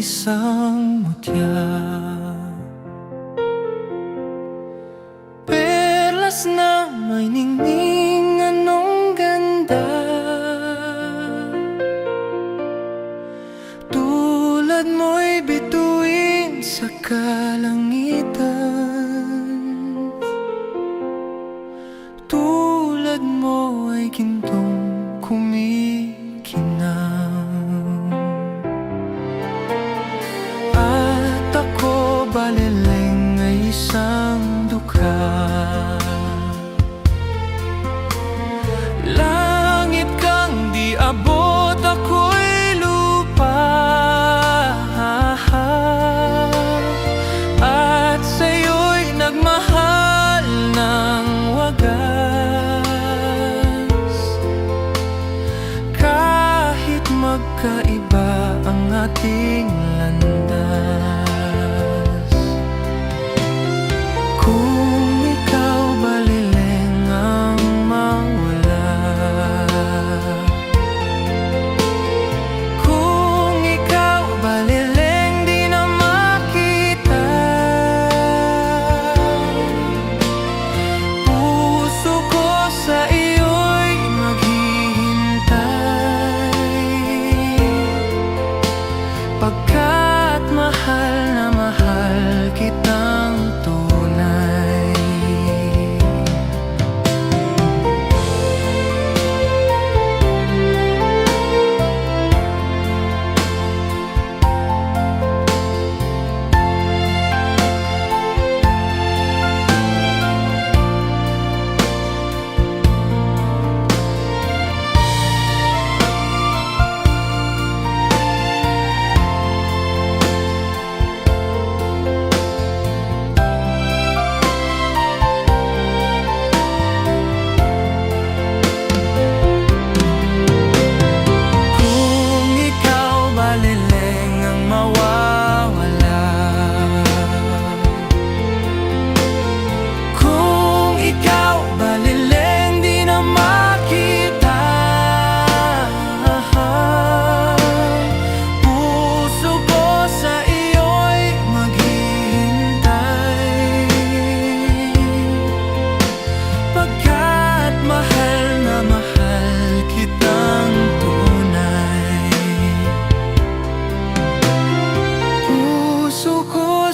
isang mutya. Perlas na may ningning, anong ganda. Tulad mo'y bituin sa kalangitan. Tulad mo ay gintong kumikinang. At ako baleleng ay isang dukha. Langit kang di abot, ako'y lupa. At sa'yo'y nagmahal ng wagas. Kahit magkaiba ang ating landas. Kung ikaw balileng ang mawala, kung ikaw balileng di na makita, puso ko sa iyo'y maghihintay. Pagkat mahal na mahal kitang tunay.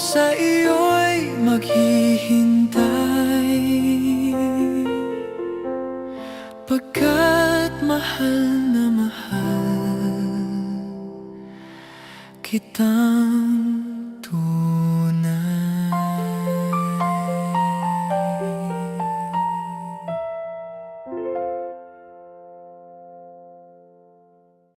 Sa iyo'y maghihintay. Pagkat mahal na mahal kitang